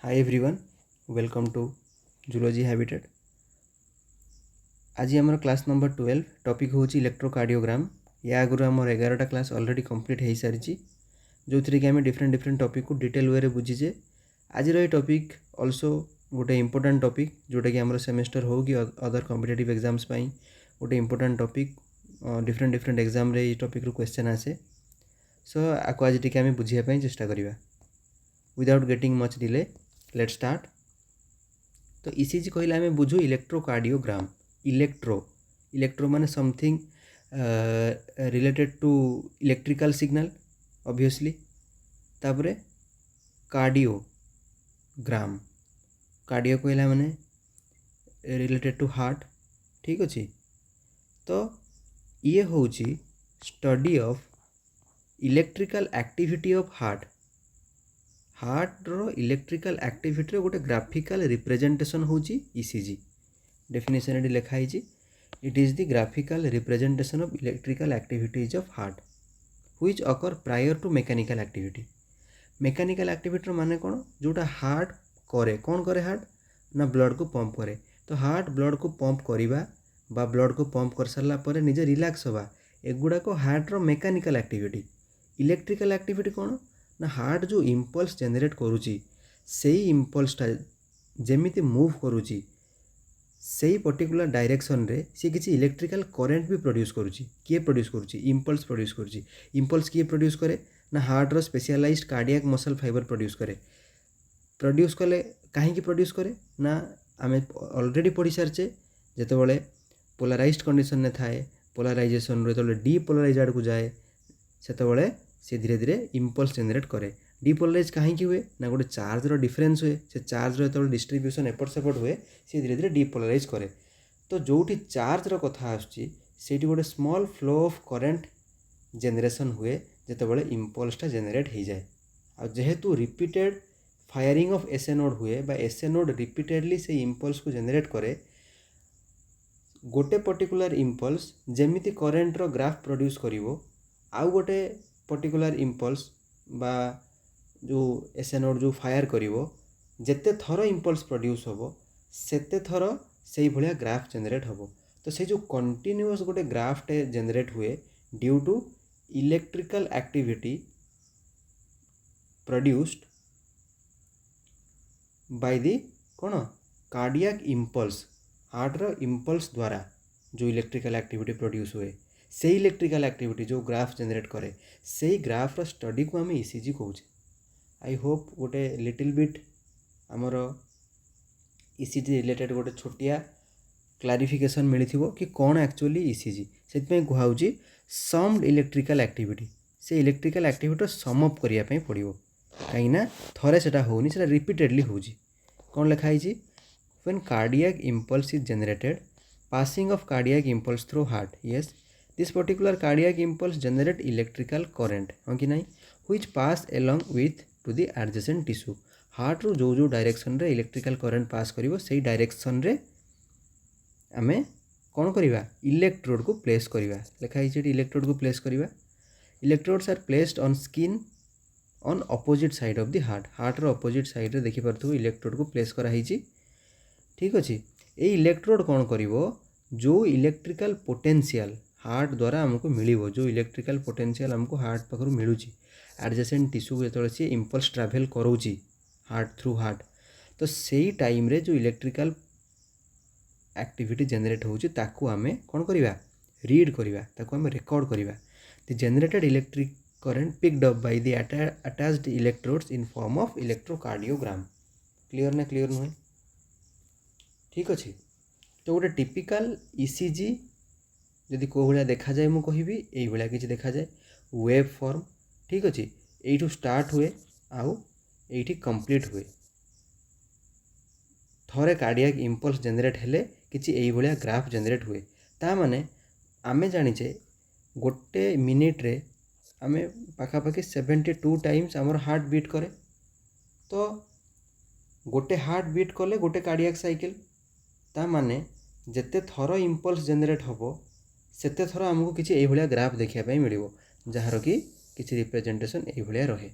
Hi everyone, welcome to Zoology Habitat. आज आम class number 12 topic हूँ इलेक्ट्रोकार्डियोग्राम। या आगुरी आम 11टा क्लास ऑलरेडी कंप्लीट हो सारी जो थी कि आम डिफरेंट टॉपिक को डिटेल वे बुझीजे। आज ये टॉपिक ऑल्सो गोटे इंपोर्टेंट टॉपिक जोटा कि आम सेमेस्टर हो कि अदर कॉम्पिटिटिव एग्जाम्स गोटे इंपोर्टेंट टॉपिक डिफरेंट एग्जाम रे टॉपिक रू क्वेश्चन आसे। सो आपको आज टी आम बुझापी चेष्टा करवा। Without getting much delay let start. तो ईसीजी कहले आम बुझू इलेक्ट्रोकार्डियोग्राम। इलेक्ट्रो माने something related to electrical signal obviously. तापरे कार्डियोग्राम कार्डियो कहला माने रिलेटेड टू हार्ट। ठीक अच्छे। तो ये हूँ study of electrical activity of heart रो इलेक्ट्रिकल एक्टिविटी गोटे ग्राफिकल रिप्रेजेंटेशन होची ईसीजी। डेफिनेशन ये लिखाई it is the graphical representation of electrical activities of heart which occur prior to mechanical activity. Mechanical activity माने कौन जोटा हार्ट करे कौन करे हार्ट ना ब्लड को पंप करे। तो हार्ट ब्लड को पंप करवा बा ब्लड को पंप कर सारा पर निजे रिलैक्स होगा एगुड़ाक हार्ट रो मेकानिकल एक्टिविटी। इलेक्ट्रिकल एक्टिविटी कौन ना हार्ट जो इम्पल्स जेनरेट करुच्ची से इम्पल्सटा जेमिति मूव करुच्ची से पर्टिकुलर डायरेक्शन रे सी किसी इलेक्ट्रिकल करेन्ट भी प्रोड्यूस करुच्ची। किए प्रोड्यूस करुच्ची इम्पल्स प्रोड्यूस करुच्ची। इम्पल्स किए प्रोड्यूस करे ना हार्ट रो specialised cardiac muscle fibre produce करे। प्रोड्यूस कले कहीं प्रोड्यूस करे ना आम ऑलरेडी पढ़ी सारचे जिते पोलाराइज्ड कंडीशन में थाए पोलाराइजेशन जो डीपोलाराइज आड़ को जाए से सी धीरे धीरे इम्पल्स जेनरेट करे। डीपोलाराइज कहीं हुए ना गोटे चार्ज रो डिफरेंस हुए से चार्ज रो डिस्ट्रीब्यूशन एपट सेपट हुए सी धीरे धीरे डीपोलाराइज करे। तो जोटी चार्ज रो कथा आसुची गोटे small flow of current generation हुए जिते इम्पल्सटा जेनरेट हो जाए। आ जेहेतु repeated firing of S node हुए बा एस नोड रिपीटेडली से इम्पल्स को जेनरेट करे गोटे पर्टिकुलर इम्पल्स जेमिति करेंट रो ग्राफ प्रोड्यूस करिवो आउ गोटे पर्टिकुलर इम्पल्स बा जो एस नोड जो फायर करिवो जेते थर इम्पल्स प्रोड्यूस होबो सेते थर से भलिया ग्राफ जेनरेट होबो। तो से जो कंटिन्यूअस गोटे ग्राफटे जेनरेट हुए due to electrical activity produced by the कौन कार्डियक इम्पल्स हार्ट रो इम्पल्स द्वारा जो इलेक्ट्रिकल एक्टिविटी प्रोड्यूस हुए से इलेक्ट्रिकल एक्टिविटी जो ग्राफ जेनरेट करे से ग्राफ रो स्टडी को आम ईसीजी कहूँ। आई होप गोटे लिटिल बिट आमर ईसीजी रिलेटेड गोटे छोटिया क्लारिफिकेशन मिली कि कौन एक्चुअली ईसीजी से कहुच्छी सम्ड इलेक्ट्रिकल एक्टिविटी से इलेक्ट्रिकल एक्टिविटी सम अप करने पड़ो कहीं थरे से होनी से रिपीटेडली हो कौन लिखाई when cardiac impulse is generated passing of cardiac impulse through heart yes this particular cardiac impulse generate electrical current हाँ कि नहीं which pass along with to the adjacent tissue. Heart रू जो डायरेक्शन रे इलेक्ट्रिकल करेंट पास करिवो सेही direction रे आमे कौन करिवा इलेक्ट्रोड को प्लेस करिवा लिखाई इलेक्ट्रोड को प्लेस करिवा। Electrodes are placed on skin on opposite side of the heart रो अपोजिट साइड रे देखि परथु इलेक्ट्रोड को प्लेस करा हिची। ठीक अछि ए इलेक्ट्रोड कौन करिवो जो इलेक्ट्रिकल पोटेंशियल हार्ट द्वारा हमको मिलिवो जो इलेक्ट्रिकल पोटेंशियल हमको हार्ट पाखर मिलूची एडजेसेंट टिश्यू जो सी इम्पल्स ट्रावेल करोची हार्ट थ्रू हार्ट तो सही टाइम रे जो इलेक्ट्रिकल एक्टिविटी जेनरेट होची ताकू आमे कौन करिवा रीड करिवा ताकू आमे रिकॉर्ड करिवा। The generated electric current picked up by the attached electrodes in form of electrocardiogram. Clear ना क्लियर नुहे। ठीक अच्छे। तो गोटे टिपिकल ईसीजी जदि कौ भाया देखा जाए मुझे कहबी यही भाया किसी देखा जाए वेव फॉर्म। ठीक अच्छे यू स्टार्ट हुए आउ ये कंप्लीट हुए थरे कार्डियक इम्पल्स जेनरेट हेले किसी यही भाया ग्राफ जेनरेट हुए ता माने आमे जानिचे गोटे मिनिट रे आमे पाखापाखि 72 टाइम्स आमर हार्ट बीट करे। तो गोटे हार्ट बीट कले गोटे कार्डियक साइकिल ता माने जेते थर इम्पल्स जेनरेट होबो सेते थर आमको किसी यही भाया ग्राफ देखा मिलिवो जार कि किसी रिप्रेजेंटेशन यही भाया रहे।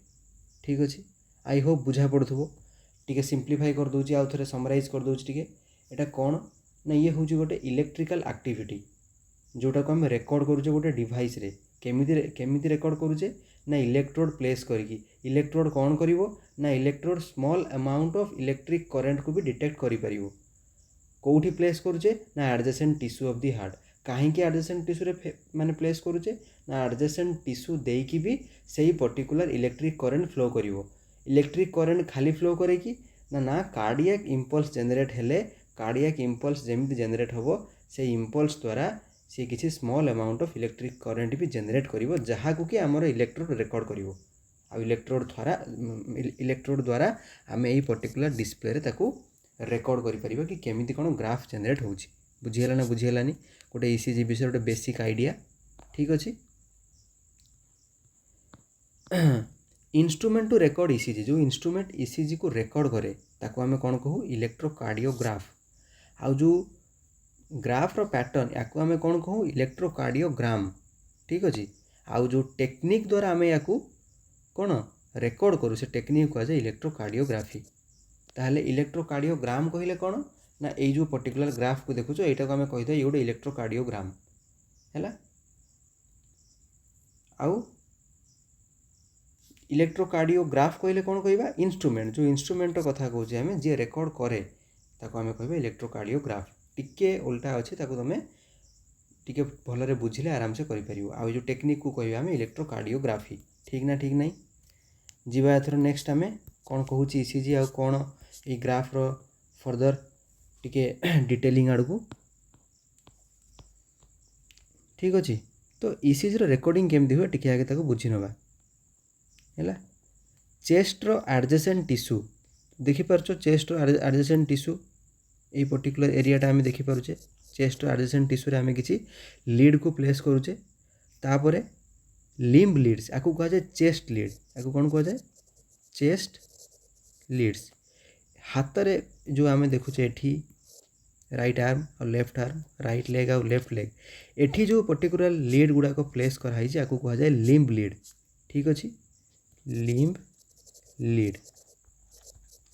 ठीक अच्छे आई होप बुझा पड़ुथबो। टिके सिंप्लीफाई कर दूची आउ थरे समराइज कर दूची टिके एटा कौन ना ये हूँ गोटे इलेक्ट्रिकल एक्टिविटी जोटा को आम रेकर्ड करुचे गोटे डिवाइस रे केमिति रेकर्ड करुचे ना इलेक्ट्रोड प्लेस करके इलेक्ट्रोड कौन करिवो ना electrode small amount of electric current को भी डिटेक्ट करि परिवो कोठी प्लेस करुचे ना adjacent tissue of the heart कहीं एडजेसेंट टिश्यू रे माने प्लेस करुचे ना एडजेसेंट टिश्यू देकी भी सही पर्टिकुलर इलेक्ट्रिक करंट फ्लो करिवो इलेक्ट्रिक करंट खाली फ्लो करे कि ना कार्डियक इम्पल्स जनरेट हेले कार्डियक इम्पल्स जेमिति जनरेट होबो से इम्पल्स द्वारा सी किसी small amount of electric current भी जनरेट करिवो जहाँ को कि आमर इलेक्ट्रोड रेकॉर्ड करिवो आ इलेक्ट्रोड द्वारा आम यही पर्टिकुलर डिस्प्ले रे ताकू रेकॉर्ड करि परिबा कि केमिति कोन ग्राफ जनरेट होउची बुझिहेला ना बुझिहेलानी गोटे ईसीजी विषय गोटे बेसिक आइडिया ठीक अछि इंस्ट्रूमेंट टू रेकॉर्ड ईसीजी जो इंस्ट्रूमेंट ईसीजी को रेकॉर्ड करे ताको आमे कोन कहू इलेक्ट्रोकार्डियोग्राफ आ जो ग्राफ रो पैटर्न याकू आमे कोन कहू इलेक्ट्रोकार्डियोग्राम ठीक अछि आ जो टेक्निक द्वारा आमे याकू कोन रेकॉर्ड करू से टेक्निक को जाय इलेक्ट्रोकार्डियोग्राफी ताहले इलेक्ट्रोकार्डियोग्राम कहले कोन ना ए जो पर्टिकुलर ग्राफ को देखुछो एटा को आमे कहि दे योडे इलेक्ट्रोकार्डियोग्राम हैला आउ इलेक्ट्रोकार्डियोग्राफ कहले कोन कहबा इंस्ट्रूमेंट जो इंस्ट्रूमेंट कथा कहू जे हमें जे रेकॉर्ड करे ताको हमें कहबा इलेक्ट्रोकार्डियोग्राफ टिके उल्टा अछि ताको तमे टिके भलरे बुझिले आराम से करि परिबो आ जो टेक्निक को कहबा हमें इलेक्ट्रोकार्डियोग्राफी ठीक ना ठीक नहीं जीवा एथर नेक्स्ट हमें कोन कहूची ईसीजी आ कोन ए ग्राफ रो फर्दर टिके डिटेलिंग आड़कू ठीक अछि तो ईसीजी रो रिकॉर्डिंग केमदी हुए टिके आगे ताको बुझी नबा हैला चेस्ट रो एडजेसेंट टिश्यू देखि परछो चेस्ट रो एडजेसेंट टिश्यू ए पर्टिकुलर एरियाटा आम देखि पारुचे चेस्ट रो एडजेसेंट टिश्यू रे आम किछि लीड को प्लेस करूचे तापरे लिम्ब लीड्स आकु कह जाए चेस्ट लीड आकु कौन कह जाए चेस्ट लीड्स हाथ रे जो आम देखुचे एठी राइट आर्म और लेफ्ट आर्म राइट लेग और लेफ्ट लेग एठी जो पर्टिकुलर लीड गुड़ा को प्लेस कराई छै आकु कह जाए लिम्ब लीड ठीक अछि लिम्ब लीड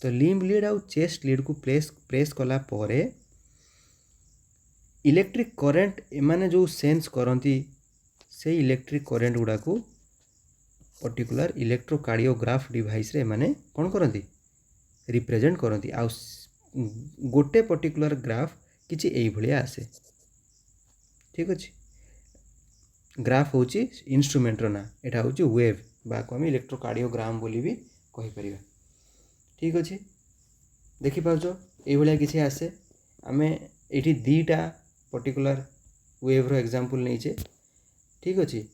तो लिम्ब लीड और चेस्ट लीड को प्रेस कला परे इलेक्ट्रिक करंट एमाने जो सेंस करती से इलेक्ट्रिक करंट गुड़ा को पर्टिकुलर इलेक्ट्रोकार्डियोग्राफ डिवाइस रे माने कौन करती रिप्रेजेंट करती आ गोटे पर्टिकुलर ग्राफ किछि एई भलिया आसे ठीक अछि ग्राफ होची इंस्ट्रूमेंट रो ना एटा होची वेव बा को हम इलेक्ट्रोकार्डियोग्राम बोली भी कहि परिबा ठीक अछि देखि पाउछो एई भलिया किछि आसे आमे एठी दीटा पर्टिकुलर वेव रो एग्जांपल नै छै ठीक अछि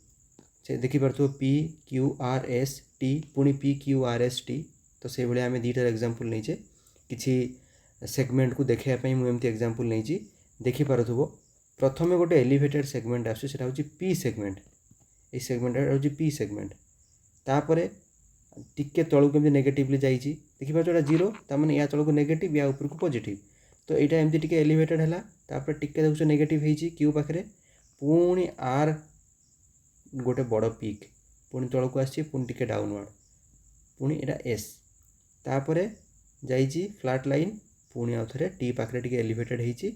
से देखि पारथो P Q R S T पुणी P Q R S T तो से भाई आम दीटार एग्जांपल नहीं किसी सेगमेंट को देखा मुझे एग्जांपल नहीं देखि पारथो प्रथम गोटे एलिवेटेड सेगमेंट आसा हूँ पी सेगमेंट ये सेगमेंट हूँ पी सेगमेंट तापर टिके तलू केमती नेगेटिवली जाइए देखि पार्छ जीरो तार या तलू नेगेटिव या ऊपर को पॉजिटिव तो यहाँ एमती टिके एलिवेटेड है तापर टिके देखुछ नेगेटिव होती क्यू पाखे पुणी आर गोटे बड़ पिक पुणी तलक आसी टिके डाउनवर्ड पुणी एटा एस तापर जाइए फ्लैट लाइन पुणी आउ थे टी पाखे टिके एलिवेटेड होती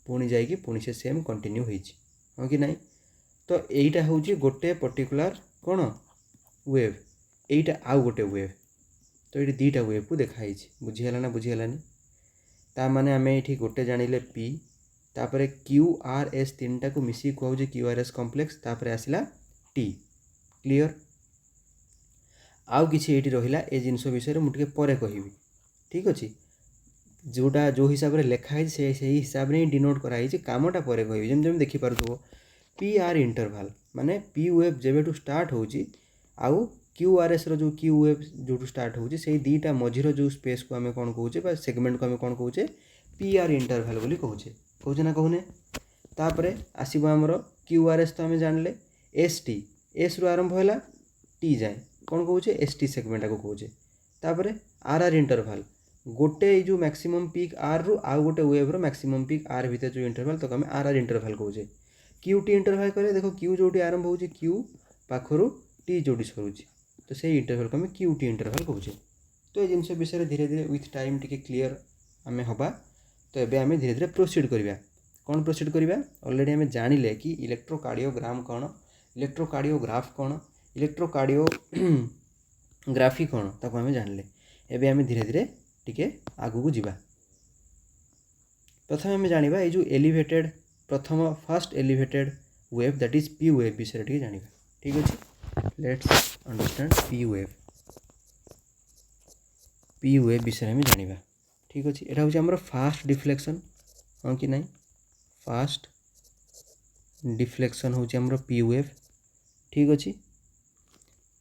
पुणी जाइए पुणी से सेम कंटिन्यू होती हाँ कि नहीं तो यहीटा हूँ गोटे पर्टिकुलर कौन वेव यहीटा आउ गोटे वेव तो ये दीटा वेव को देखाई बुझीगला ना बुझीगलानी ता माने आम ये गोटे जानिले पी तापर क्यू आर एस तीन टा को मिसी कहूँ क्यू आर एस कम्प्लेक्स तापर आसला टी क्लियर आउ किसी ये रहा ए जिनस विषय मुझे पर कहि ठीक अच्छे जोटा जो हिसाब से लिखाई से हिसाब से ही डिनोट कराई कामटा पर कहि जमी देखिपार पी आर इंटरवाल माने पी वेव जेबेठू स्टार्ट होची आउ क्यू आर एस रो क्यू वेव जो स्टार्ट होची से दीटा मझीर जो स्पेस को आम कौन कहे सेगमेंट को आम कौन कहे पी आर इंटरवाल बोली कहे ना कहूने तापर आसब आमर क्यू आर एस तो आम जानले एस टी एस रु आरंभ है टी जाए कौन कहे एस टी सेगमेंट को कहे तापर आर आर इंटरवाल गोटे जो मैक्सिमम पीक आर रु आउ गोटे वेव रो मैक्सिमम पीक आर भितर जो इंटरवाल तो आम आर आर इंटरवाल कहे क्यू टी इंटरवाल कहे देखो क्यू जो आरंभ हो क्यू पाखर टी जो सरुची तो से इंटरवाल को आम क्यू टी इंटरवाल कहे तो ये जिनस विषय धीरे धीरे विथ टाइम टिके क्लीयर आम हवा। तो एबे आम धीरे धीरे प्रोसीड करवा। कौन प्रोसीड करवा? ऑलरेडी आम जानिले कि इलेक्ट्रोकार्डियोग्राम कौन, इलेक्ट्रोकार्डियोग्राफ कौन, इलेक्ट्रोकार्डियोग्राफी कौन ताको आम जानिले। एबे आम धीरे धीरे टिके आगु को जीवा। प्रथम आम जानिबा ए जो एलिवेटेड प्रथम first elevated wave that is P wave विषय टिके जानिबा। ठीक अछि, let's understand P wave. P wave विषय आम जानिबा। ठीक अछि, एटा होछि हमर फास्ट डिफ्लेक्शन, हां कि नहीं? फास्ट डिफ्लेक्शन होछि हमर पी वेव। ठीक अछि,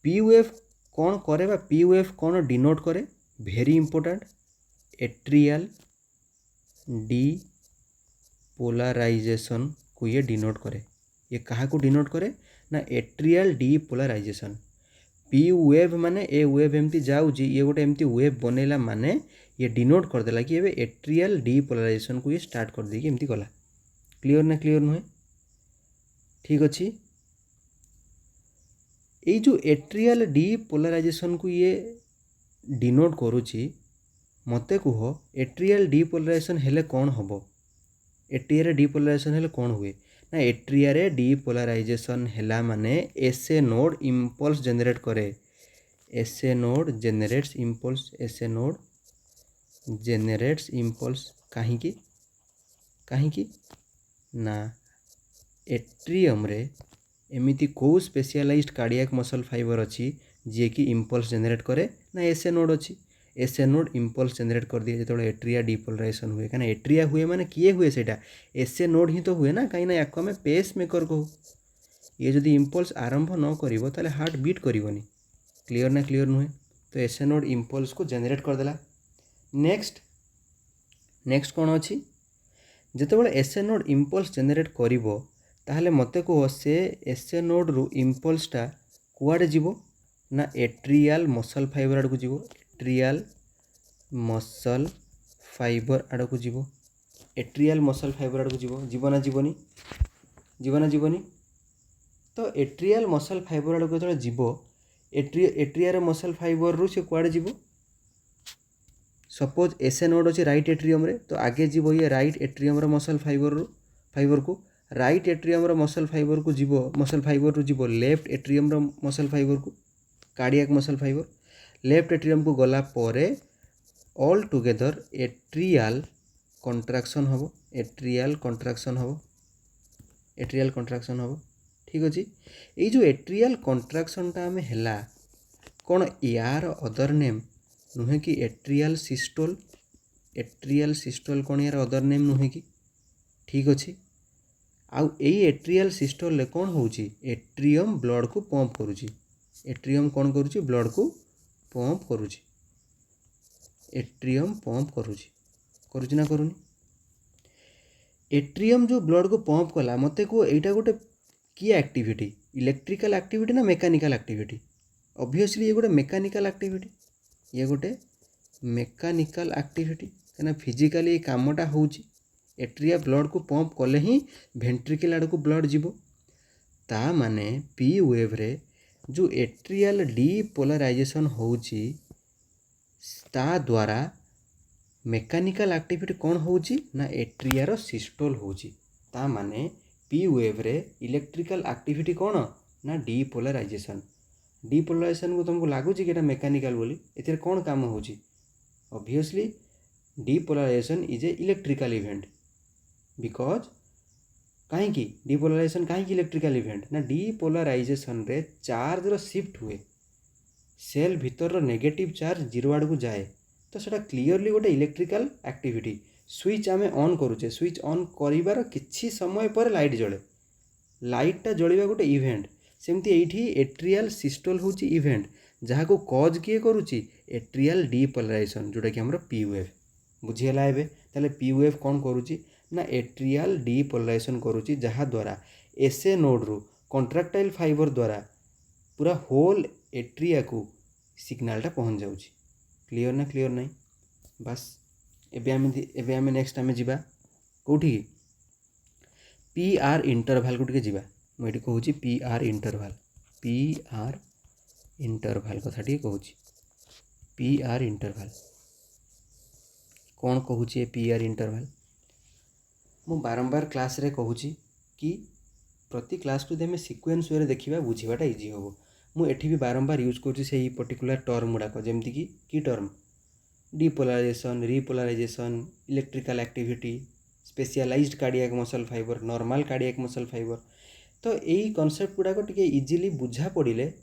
पी वेव कौन करे बा पी वेव कौन डिनोट करे? Very important, atrial depolarization को ये डिनोट करे। ये कहा को डिनोट करे ना? Atrial depolarization. P wave माने ए वेव एमती जाउची, ये गोटे एमती वेव बनेला माने ये डिनोट कर देला कि एबे एट्रियल डी पोलराइजेशन को ये स्टार्ट कर दे कि एमती गला। क्लियर ना क्लियर नुहे? ठीक अछि, ये जो एट्रियल डी पोलराइजेशन को ये डिनोट करूची, मते कुह एट्रियल डी पोलराइजेशन हेले कौन हबो? एट्रिया डी पोलराइजेशन हेले कौन हुए ना? एट्रिया डी पोलराइजेशन हेला माने एसए नोड इम्पल्स जनरेट करे। SA node generates impulse, SA node generates impulse. काहींकी काहींकी ना एट्रियम रे एमिति को स्पेशलाइज्ड कार्डियक मसल फाइबर अच्छी जे कि इम्पल्स जनरेट करे ना? एसए नोड अच्छी। एसए नोड इम्पल्स जनरेट कर दिए जो एट्रिया डिपोलराइजेशन हुए। कहीं एट्रिया हुए माने किए हुए सेटा? एसए नोड ही तो हुए ना, कहीं ना याको आम पेस मेकर कहू। ये जदि इम्पल्स आरंभ न करिवो ताले हार्ट बीट करिवोनी। क्लियर ना क्लियर नुहे? तो एसए नोड इम्पल्स को जनरेट कर देला। नेक्स्ट कौन अच्छी? जितेबाला एसए नोड इम्पल्स जनरेट करिवो ताहले मते कह से एसए नोड रु इम्पल्सटा कुआडे जीवो ना? एट्रियल मसल फाइबर आड़ को जीवो। एट्रियल मसल फाइबर आड़ को जीवो। एट्रियल मसल फाइबर आड़ को जीवो। जीवना जीवनी? जीवना जीवनी? तो एट्रियल मसल फाइबर आड़ को जो जीवो, एट्रिया मसल फाइबर रु से कुआडे जीवो? सपोज एसए नोड अच्छे राइट एट्रियम रे, तो आगे जीवो ये राइट एट्रियम रो मसल फाइबर को। राइट एट्रियम रो मसल फाइबर को जीवो, मसल फाइबर रु जीवो लेफ्ट एट्रियम रो मसल फाइबर को, cardiac muscle fibre. Left atrium को गला परे ऑल टुगेदर एट्रियल कंट्राक्शन हबो। एट्रियल कंट्राक्शन हबो। एट्रियल कंट्राक्शन हबो। ठीक अछि, ए जो एट्रियल कंट्राक्शन टा हमें हेला कौन यार अदर नेम नुहे कि? Atrial systole. एट्रियल सिस्टोल कौन यार अदर नेम नुहे कि? ठीक अछि, आउ एई एट्रियल सिस्टोल ले कौन होउची? एट्रियम ब्लड को पंप करूची। एट्रियम कौन करूची? ब्लड को पंप करूची। एट्रियम पंप करूची, करूची ना करूनी? एट्रियम जो ब्लड को पंप कला, मते को एटा गोटे की एक्टिविटी? इलेक्ट्रिकल एक्टिविटी ना मेकानिकल एक्टिविटी? ऑब्वियसली ये गोटे मेकानिकल एक्टिविटी। ये गोटे मेकानिकल एक्टिविटी, कहना फिजिकली कामटा होउची। एट्रिया ब्लड को पंप कले ही वेंट्रिकल आड़ को ब्लड जीवो। ता माने पी वेव रे जो एट्रियल डीपोलराइजेशन होउची ता द्वारा मेकानिकल एक्टिविटी कौन होउची ना? एट्रिया रो सिस्टोल होउची। ता माने पी वेव रे इलेक्ट्रिकल एक्टिविटी कौन ना? डीपोलराइजेशन। डीपोलराइजेशन को तुमको लागुची कि एटा मेकानिकल बोली? एथिरे कौन काम होउची? Obviously depolarization is a electrical event. Because कहीं डीपोलराइजेशन कहीं इलेक्ट्रिकल इवेंट ना? डीपोलराइजेशन रे चार्ज रो शिफ्ट हुए। सेल भीतर रो नेगेटिव चार्ज जीरो आड़ को जाए, तो सेटा क्लियरली गोटे इलेक्ट्रिकल एक्टिविटी। स्विच आमे ऑन करूचे, स्विच ऑन करिवार किछि समय पर लाइट जले। लाइटटा जलिबा गोटे इवेंट। सेमती एठी एट्रियल सिस्टोल होची इवेंट, जहाँ को कॉज किए करूची? एट्रियल डीपोलराइजेशन, जोटा कि हमर पी वेव। बुझीगला एबे? ताले पी वेव कौन करूची ना? एट्रियल डीपोलराइजेशन करूची, जहाँ द्वारा एसए नोड रु कॉन्ट्रैक्टाइल फाइबर द्वारा पूरा होल एट्रिया को सिग्नलटा पहुँच जाउची। क्लियर ना क्लियर नहीं? बस एबे आमे नेक्स्ट आमे जिबा कोठी? पी आर इंटरवल को टिके जिबा। मुझे कहूँ P R interval. P R interval कथा टिके कहूँ। पी आर इंटरवाल कौन कहूँ ये पी आर इंटरवाल मु बारंबार क्लास रे कहूँ कि प्रति क्लास को आम सिक्वेन्स वे देखा बुझाटा इजी हम मुझे भी बारंबार यूज कर पर्टिकुलर टर्म गुड़ाक जमीक कि term depolarisation repolarisation electrical activity specialised cardiac muscle fibre normal cardiac muscle fibre तो यही कॉन्सेप्ट गुड़ाक टिके इजीली बुझा पड़े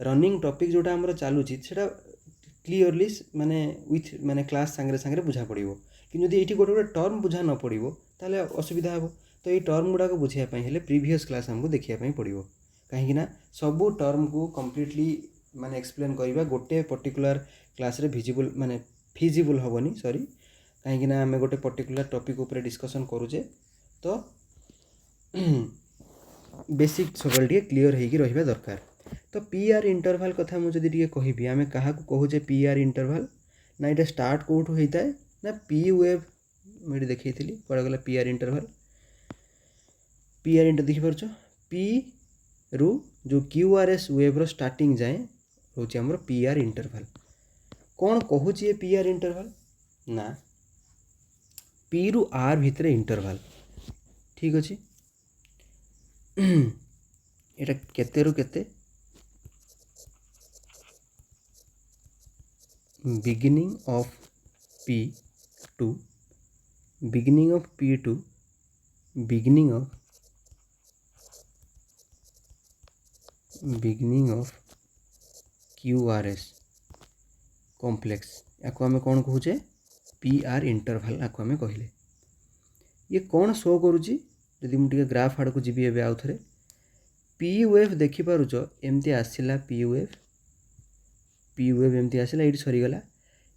रनिंग टॉपिक जोटा आमर चलुची सेटा क्लीयरली माने विथ माने क्लास सांगे सांगे बुझा पड़ो कि जब ये गोटे गोटे टर्म बुझा न पड़ो ताले असुविधा हे तो ये टर्म गुड़ाक बुझापी हेल्ले प्रीवियस क्लास आमको देखापी पड़ो कहीं सबू टर्म को कम्प्लीटली माने एक्सप्लेन करवा गोटे पर्टिकुलर क्लास रे भिजिबल माने फिजिबल हेनी सॉरी कहीं आम गोटे पर्टिकुलर टॉपिक उपर डिस्कसन करुचे तो बेसिक सकल टे क्लीयर होगी रहा दरकार तो पी आर इंटरवाल कथा मुझे टी कहि आम क्या कहूचे पी आर इंटरवाल ना ये स्टार्ट कौटू होता है ना पी वेव मुझे देखी कड़ा गला पी आर इंटरवाल देखिपार पी रु जो क्यू आर एस वेव रो स्टार्टिंग जाए रोचे आमर पी आर इंटरवाल कौन कहूँ ये पी आर इंटरवाल ना पी रु आर भितर इंटरवाल ठीक अच्छे एटा केते रु केते beginning of P to beginning of P to beginning of Q R S complex या आम कौन कहूचे पी आर इंटरवाल आपको आम कहले ये कौन शो करुच्ची जदि मुझे ग्राफ आड़ को जी ए आउ थे पी वेव देखिपारुच एमती आसला पी वेव एमती आसला ये सरीगला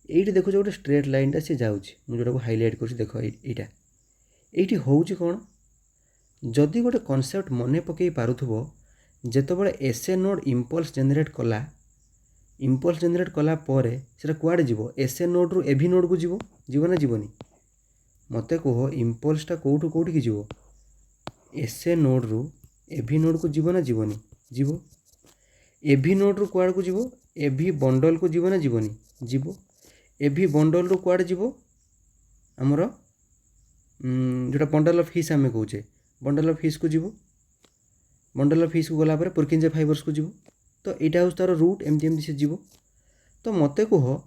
ये देखो गोटे स्ट्रेट लाइन टा सी जाऊँगी मुझे जोटा हाइलाइट कर देख यहाँ ये हूँ कौन जदि गोटे कॉन्सेप्ट मन पकई पारुथबो जेतबेले एसए नोड इम्पल्स जेनेरेट कला परे सेटा कुआडे जीवो एसए नोड रु एभि नोड को जीवो ना जीवनी मते कह इम्पल्सटा कौटू कौटी की जीवो एसए नोड रु एभि नोड को जीव ना जीवनी जीव एभि नोड रु कुआडे को जीवो एभि बंडल को जीव ना जीवनी जीव एभि बंडल रु कुआडे जीवो आमर जोटा बंडल ऑफ हिस आम कहे बंडल ऑफ हिस को जीव बंडल ऑफ हिस को गला पुरकिंजे फाइबर्स को जीव तो यहाँ हूँ तार रूट एमती एमती से जीव तो मते कह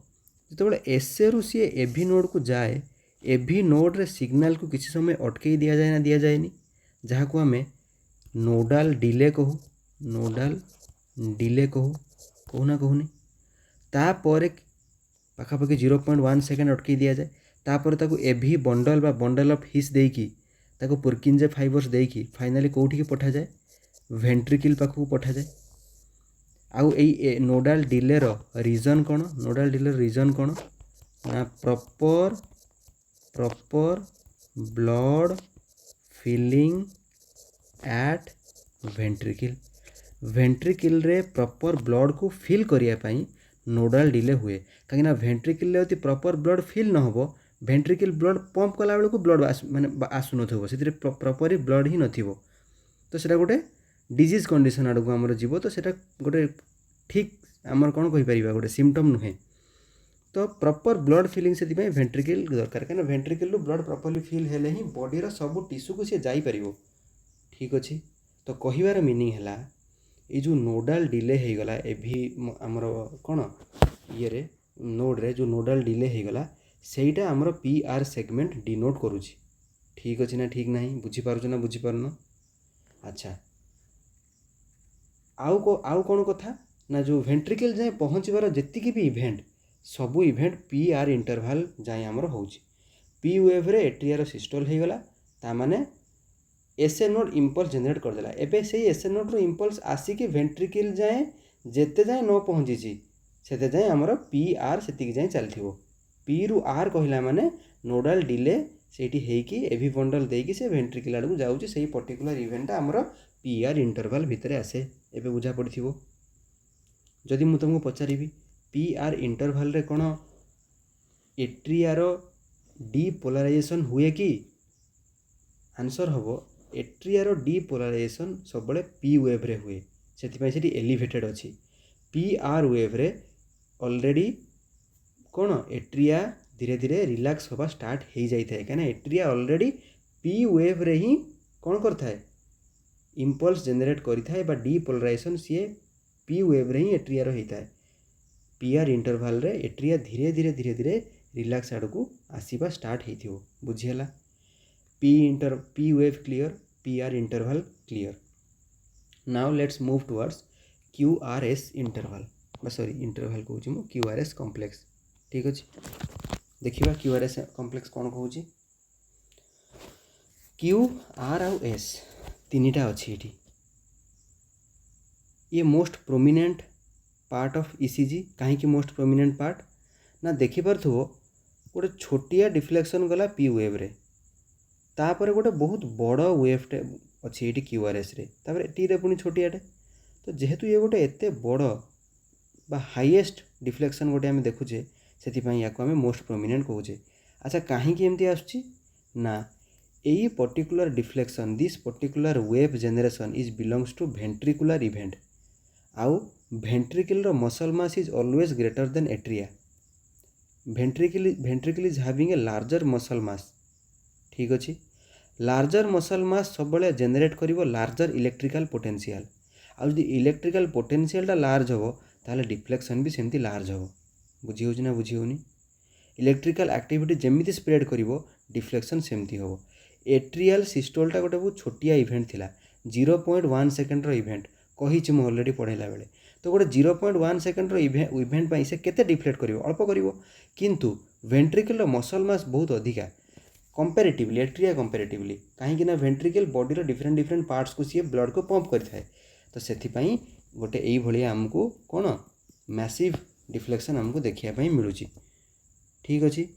जो एसए रु सी एभि नोड को जाए एभि नोड रे सिग्नल को किसी समय अटकई दि जाए ना दि जाए जहाँ को आम नोडाल डिले कहूना कहूनी तापर पाखापाखि 0.1 सेकेंड अटकई दि जाए तापर ताको एभि बंडल बा बंडल ऑफ हिस देकी ताको पुरकिंजे फाइबर्स देकी फाइनाली कौटी की पठा जाए वेंट्रिकल पाखक पठा जाए आउ ए नोडाल डिले रो रीजन कौन नोडाल डिले रीजन कौन ना proper blood filling at ventricle रे प्रॉपर ब्लड को फिल करने नोडाल डिले हुए कहीं वेंट्रिकल रे प्रॉपर ब्लड फिल न हो वेंट्रिकल ब्लड पंप कला बेलू ब्लड माने आसुन से प्रॉपर ब्लड ही नथिबो तो सेटा गोटे डिजीज कंडीशन आड़ को आमर जीव तो सेटा गोटे ठीक आमर कौन कहीपर गोटे सिम्पटम नुहे तो प्रॉपर ब्लड फिलिंग से वेंट्रिकल दरकार कहीं वेंट्रिकल ब्लड प्रॉपर्ली फिल हेले ही बॉडी सब टिश्यू को सी जापर ठीक अच्छे तो कहिबार मीनिंग है ये जो नोडाल डिले हो गला एभि आमर कौन ये नोड रे जो नोडाल डिले हो गला सेटा आमर पी आर सेगमेंट डिनोट करुच्ची ठीक अच्छे ना ठीक ना बुझीपार ना बुझीपारन अच्छा आउ कौन कथा ना जो वेंट्रिकल जाए पहुँचबार जी भी इवेंट सबू इवेंट पी आर इंटरवाल जाए आमर हो पी वेव रे एट्रियर सिस्टल हो गला तामाने एसए नोड इम्पल्स जेनेरेट करदेला एबे से एसए नोड रो इम्पल्स आसिक वेंट्रिकल जाए जेते जाए न पहुँची सेते जाए आमर पी आर सेतिक जाए चलथिबो पी रु आर कहला माने नोडाल डिले सेठी हेकी एभि बंडल देकी से वेंट्रिकल आड़ को जाउची सेही पर्टिकुलर इवेंटटा आमर पी आर इंटरवाल भितर आसे एबे बुझा पड़थिबो जदि मु तुमको पचारिबी पी आर इंटरवाल रे कोन एट्रियार डिपोलाराइजेशन हुए कि आंसर हम एट्रियार डिपोलाराइजेशन सब बड़े पी वेव रे हुए से एलिवेटेड अच्छी पी आर वेव रे ऑलरेडी कौन एट्रिया धीरे धीरे रिलैक्स होगा स्टार्ट हो जाए कहीं एट्रिया ऑलरेडी पी वेव रे ही कौन करता इम्पल्स जेनेट करें डीपोलराइजेशन सी पी वेव रे ही एट्रिया होता है पी आर इंटरवाल रे एट्रिया धीरे धीरे धीरे धीरे रिलैक्स आड़ को आसवा स्टार्ट हो बुझीगला P wave clear P R interval clear now let's move towards Q R S interval sorry interval कहूँ मु क्यू आर एस कम्प्लेक्स ठीक अच्छे देखा क्यू आर एस कम्प्लेक्स कौन कहूँ क्यू आर आउ एस तीनटा अच्छी ये most prominent part of ECG कहीं मोस्ट प्रोमिनेंट पार्ट ना देखिपार गोटे छोटिया डिफ्लेक्शन गला पी वेव रे तापर गोटे बहुत बड़ वेवटे अच्छी ये क्यू आर एस रे टी रे पुणी छोटियाटे तो जेहेतु ये गोटे एते बड़ बा हाईएस्ट डिफ्लेक्शन गोटे आम देखुचे से या आम मोस्ट प्रोमिनेंट कहूचे अच्छा कहीं एमती आसुची ना यही particular deflection this particular wave generation is belongs to ventricular event आउ ventricle muscle mass is always greater than atria ventricle is having a larger muscle mass ठीक अच्छे लार्जर मसल मास सब जेनेट कर लार्जर इलेक्ट्रिकल पोटेंशियल आउ electrical पोटेंशियलटा large हो ताले deflection भी सेमती लार्ज हो बुझी हो ना बुझी होनी इलेक्ट्रिकल एक्टिविटी जमी स्प्रेड कर डिफ्लेक्शन सेमती हो एट्रियल सिस्टोलटा गोटे बहुत छोटिया इवेंट थिला 0.1 सेकेंड इवेंट कही मुझे अलरेडी पढ़ेला बेले तो गोटे 0.1 सेकेंड इवेंट पाई से केते डिफ्लेक्ट करिवो अल्प करिवो किंतु वेंट्रिकल मसल मास बहुत अधिका कंपेरेटिवली एट्रिया कंपेरेटिवली कहीं ventricle body different different parts को सी ब्लड को पंप करें तो से गोटे यही भाया आमको कौन मैसिव डिफ्लेक्शन आमको देखापी मिलूँ ठीक अच्छे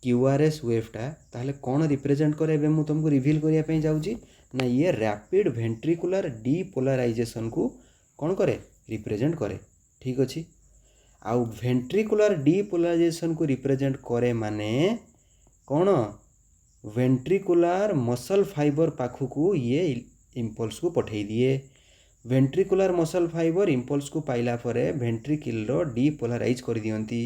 क्यू आर एस वेवटा ताहले कौन रिप्रेजेंट करे मुझे तुमको रिवील करने जाऊँगी ना ये रैपिड वेंट्रिकुलर डीपोलराइजेशन को कौन करे रिप्रेजेंट करे ठीक अच्छे आउ वेंट्रिकुलर डीपोलराइजेशन को रिप्रेजेंट करे माने कौन वेंट्रिकुलर मसल फाइबर पाखक ये इम्पल्स को पठे दिए वेंट्रिकुलर मसल फाइबर इम्पल्स को पाइला परे वेंट्रिकल डीपोलराइज कर दियंती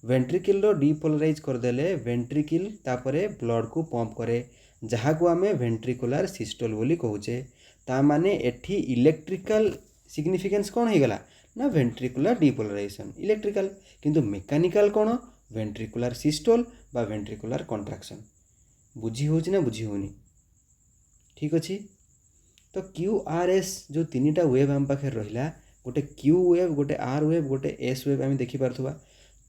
वेंट्रिकल डीपोलराइज करदेले वेंट्रिकल तापरे ब्लड को पंप करे जहाँ को आमे वेंट्रिकुलर सिस्टोल बोली कहूचे ता माने एठी इलेक्ट्रिकल सिग्निफिकेंस कौन हो गला ना वेंट्रिकुलर डीपोलराइजेशन इलेक्ट्रिकल किंतु मेकानिकल कौन वेंट्रिकुलर सिस्टोल बा वेंट्रिकुलर कंट्राक्शन बुझी हो ना बुझी होनी ठीक अच्छे तो क्यू आर एस जो तीनटा वेव आम पाखे रहा गोटे क्यू वेव गोटे आर वेव गोटे एस वेव आम देखिपा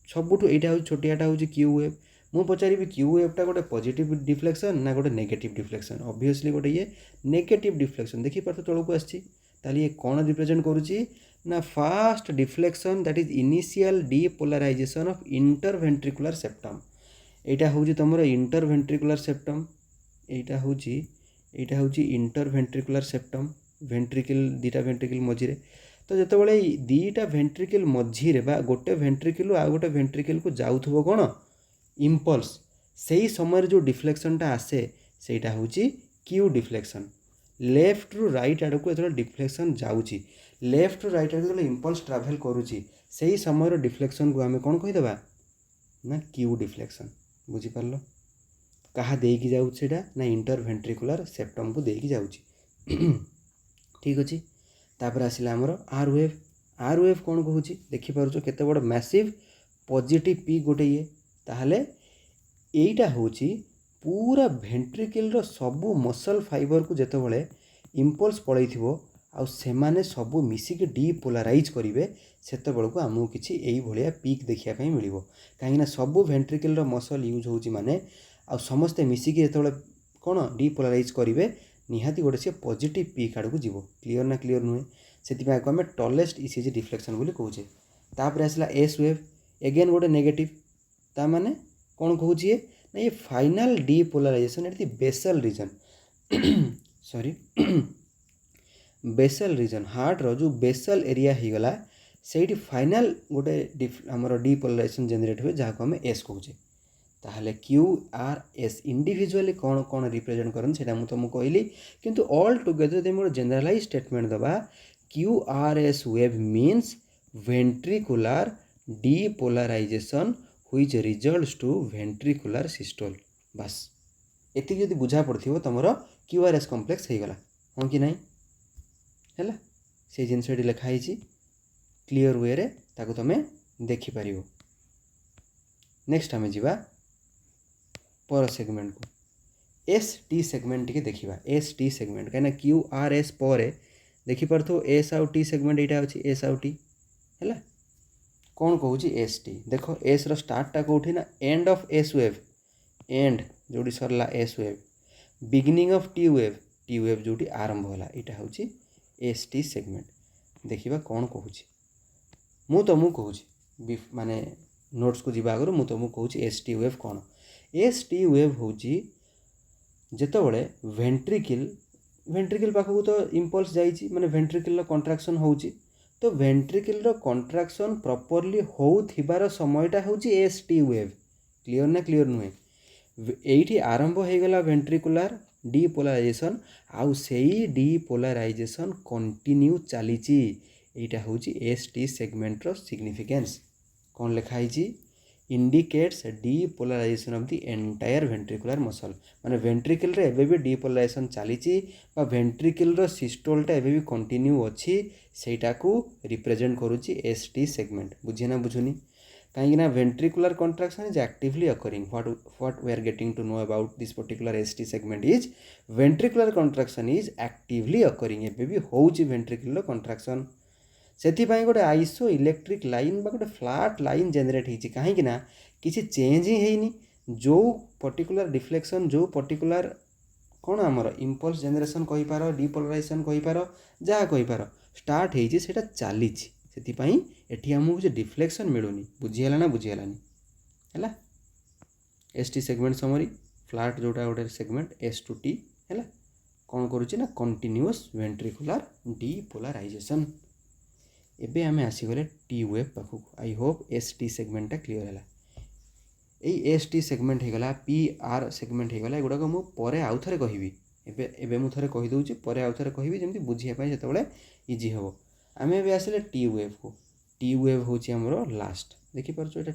सबुठू यहाँ हूँ छोटियाटा हूँ क्यू वेव मुझे पचारि क्यू वेवटा गोटे पॉजिटिव डिफ्लेक्शन ना गोटे नेगेटिव डिफ्लेक्शन ऑब्वियसली गोटे ये नेगेटिव डिफ्लेक्शन देखिपार तौक आसी ये कौन रिप्रेजेंट करुच्ची ना fast deflection that is initial depolarization of interventricular septum यहाँ हूँ तुम इंटरवेंट्रिकुलर सेप्टम यहाँ हूँ इंटरवेंट्रिकुलर सेप्टम वेंट्रिकल दीटा वेंट्रिकल मझीरे तो जितेबाला दीटा वेंट्रिकल मझीरे बा गोटे वेंट्रिकल आ गोटे वेंट्रिकल को जाऊथबो कौन इम्पल्स से ही समय जो डिफ्लेक्शनटा आसे सेटा हूँ क्यू डिफ्लेक्शन लेफ्ट रु राइट आड़ को जो डिफ्लेक्शन जाऊँगी लेफ्ट रु राइट आड़ जो इम्पल्स ट्राभेल करुँची से ही समय डिफ्लेक्शन को आम कौन कहीदेवा ना क्यू डिफ्लेक्शन बुझीपार कहा देकी जाऊँगा ना इंटरवेंट्रिकुलर सेप्टम को देकी जाऊँगी ठीक अच्छे तापर आसला आमर आर वेव कौन कहूँ देखिपुच केते बड़ मैसिव पॉजिटिव पी गोटे ये ताहले एटा हूँ पूरा वेंट्रिकल सबू मसल फाइबर को जितेबाला इम्पल्स पलई आउ सेमाने सबू मिसिक डीपोलराइज करेंगे सेत को आमको किसी यही भाया पीक देखापी मिल कहीं सबू वेंट्रिकल मसल यूज हो माने आ समस्ते मिसिक जो कौन डीपोलराइज करेंगे निहाती गोटे सी पॉजिटिव पीक आड़ को जीव क्लीयर ना क्लीयर नुहे से आम टलेस्ट ईसीजी डिफ्लेक्शन बोली कहूचे तापर आसला एस वेव एगेन गोटे नेगेटिव ता माने कौन कहूँ ये ना ये final depolarisation at the basal region sorry basal region heart रो जो बेसल एरिया हो गला से फाइनल गोटे आमर डीपोलराइजेशन जेनेट हुए जहाँ को आम एस कहूचे ताहले क्यू आर एस इंडिविजुअली कौन कौन रिप्रेजेंट करन सेटा मु तुमको कहली किंतु all together they more generalise statement दबा Q R S wave means ventricular depolarisation which results to ventricular systole। बास एति जदि बुझा पड़थिबो तमरो क्यूआरएस कॉम्प्लेक्स हे गला हां कि नहीं हैला से जिनसटी लिखा है क्लियर वे रे ताको तमे देखि परिबो। नेक्स्ट आमे जिबा पर सेगमेंट को एस टी सेगमेंट टिके देखिबा। एस टी सेगमेंट कना क्यू आर एस पर देखि परथो एस आउ टी सेगमेंट एटा अछि एस आउ टी हैला कोन कहूची एस टी। देखो एस रो स्टार्ट टा कोठी ना end of S wave end जोडी सरला S wave beginning of T wave जोडी आरंभ होला एटा होची एस टी सेगमेंट। देखिबा कोन कहूची मु तुमको कहूची माने नोट्स को जीवा आगु मु तुमको कहूची एस टी वेव कोन। एस टी वेव होची जेतबळे वेंट्रिकल पाखु तो इंपल्स जाईची माने वेंट्रिकल रो कंट्राक्शन होची तो वेंट्रिकल रो कंट्राक्शन प्रॉपर्ली होउथिबार समयटा होची एस टी वेव। क्लियर ना क्लियर नुहे एठी आरंभ हो गला वेंट्रिकुलर डीपोलराइजेशन आउ सेई डीपोलराइजेशन कंटिन्यू चलीची एटा होची एस टी सेगमेंट रो सिग्निफिकेंस। कौन लिखा है indicates depolarization of the entire ventricular muscle माने वेंट्रिकल रे एबे भी डीपोलराइजेशन चलीची बा वेंट्रिकल रो सिस्टोलटा एबे भी कंटिन्यू अछि सेटा को रिप्रेजेंट करूची एस टी सेगमेंट। बुझे ना बुझुनी कहीं ना ventricular contraction is actively occurring what we are getting to know about this particular S T segment is ventricular contraction is actively occurring एबे भी होउची वेंट्रिकल कंट्राक्शन सेथिपाई गोटे आइसो इलेक्ट्रिक लाइन बा गोटे फ्लाट लाइन जेनेरेट होती कहीं किसी चेंज ही हैनी जो पर्टिकुलर डिफ्लेक्शन जो पर्टिकुलर कौन आमर इम्पल्स जेनेरेशन कहींपार डीपोलराइजेशन कहींपार जहाँ कहींपार स्टार्ट होती से चली एटी आमको जो डिफ्लेक्शन मिलूनी बुझीगला ना बुझीगलानी है S T segment summary flat जोटा गोटे सेगमेंट एस टू टी है कौन करुच्चे ना कंटिन्यूअस वेंट्रिकुलर डीपोलराइजेशन। एबे आमे आसीगले टी वेव पाखु आई होप एस टी सेगमेंटा क्लियर है। यही एस टी सेगमेंट हो गला पी आर सेगमेंट हो गला एगुड़ा मु परे आउ थरे कहिबी एबे मु थरे कहि दउची परे आउ थरे कहिबी जेमति बुझिया पई सेतबेले इजी हबो। आमे एबे आसिले टी वेव को टी वेव होची हमरो लास्ट देखि परछो एटा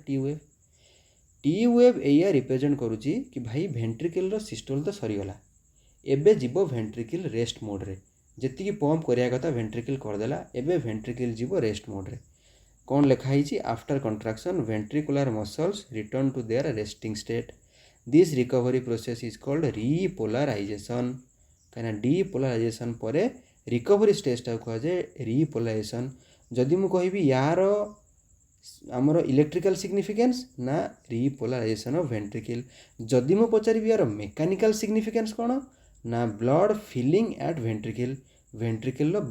टी वेव एया रिप्रेजेंट करूची कि भाई वेंट्रिकल रो सिस्टोल तो सरी गला एबे जीवो वेंट्रिकल रेस्ट मोड रे जेतिकी पंप करिया कथा वेंट्रिकल करदेला एबे वेंट्रिकल जीवो रेस्ट मोड रे। कौन लिखा है after contraction ventricular muscles return to their resting state this recovery process is called repolarisation कहीं डीपोलराइजेशन पर रिकवरी स्टेजटा कह जाए रिपोलराइजेशन। जदि मु कहबी यार आमर इलेक्ट्रिकल सिग्निफिकेंस ना रिपोलराइजेशन ऑफ वेंट्रिकल जदि मु पचारि यार मेकानिकल सिग्निफिकेंस कौन ना blood filling at ventricle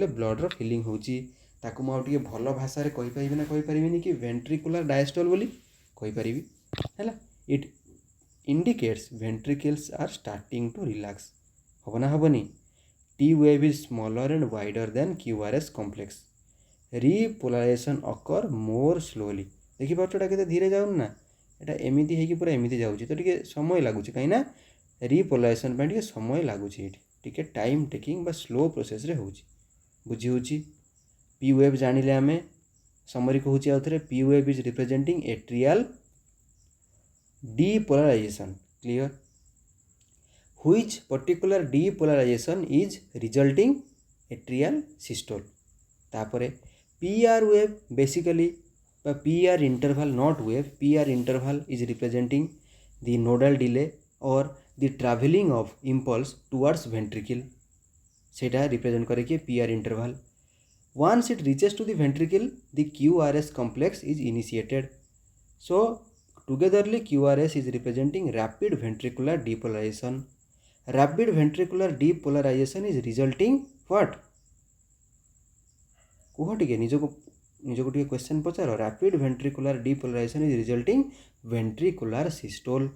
blood रो फिलिंग होची ताकू मु आउटे भल भाषा रे कहि परिबि ना कहि परिबिनी कि वेंट्रिकुलर डायस्टोल बोली कहि परिबि हैला। It indicates ventricles are starting to relax हबना हबनी। T wave is smaller and wider than QRS complex repolarisation occur more slowly देखि पाछटा केते धीरे जाउन ना एटा एमिति हे कि पूरा एमिति जाउची तो टिके समय लागुची काई ना रिपोलराइजेशन पे टिके समय लागुची टिके टाइम टेकिंग बा स्लो प्रोसेस रे होची बुझी होची। पी वेव जानिले आमे समरी कहूची आउथरे P wave is representing atrial depolarisation clear which particular depolarisation is resulting atrial systole. तापरे P R wave basically P R interval not wave P R interval is representing the nodal delay और the travelling of impulse towards ventricle सेटा represent करे कि P R interval. Once it reaches to the ventricle, the QRS complex is initiated. So, togetherly QRS is representing rapid ventricular depolarization. Rapid ventricular depolarization is resulting what? कुह टिके निजको टिके question पचारो। Rapid ventricular depolarization is resulting ventricular systole.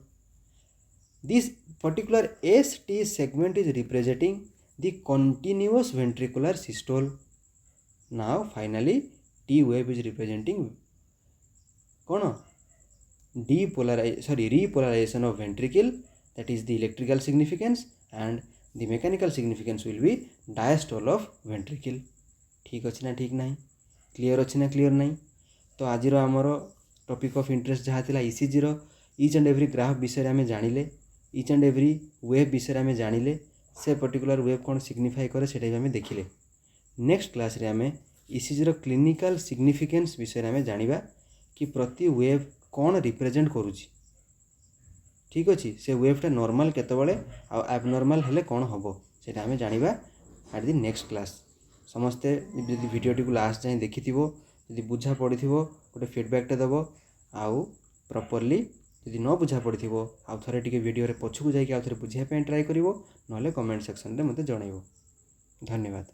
This particular ST segment is representing the continuous ventricular systole. Now finally T wave is representing कौन repolarization of ventricle that is the electrical significance and the mechanical significance will be diastole of ventricle। ठीक अच्छी ना ठीक नहीं clear अच्छी ना clear नहीं। तो आज आमर टॉपिक ऑफ इंटरेस्ट जहाँ थिला ईसीजी रो इच एंड एवरी ग्राफ विषय आम जानिले इच एंड एवरी वेव विषय आम जानिले से पर्टिकुलर वेव कौन सिग्निफाई करे सेटा भी आम देखिले। नेक्स्ट क्लास रे आम ईसीजी रो क्लिनिकल सिग्निफिकेंस विषय आम जानिबा कि प्रति वेव कौन रिप्रेजेंट करुची। ठीक अच्छे से वेवटा नॉर्मल केतबेले आ एबनॉर्मल हेले कौन हम सेटा आम जानिबा एट द नेक्स्ट क्लास। समस्ते यदि वीडियोटी को लास्ट जाए देखि यदि बुझा पड़ी गोटे फीडबैकटे देव आउ प्रॉपर्ली यदि न बुझा पड़ी आउ थे टी वीडियो पछकू जाकि आउ थे बुझापी ट्राए कर ना कमेंट सेक्शन में मत जनइब। धन्यवाद।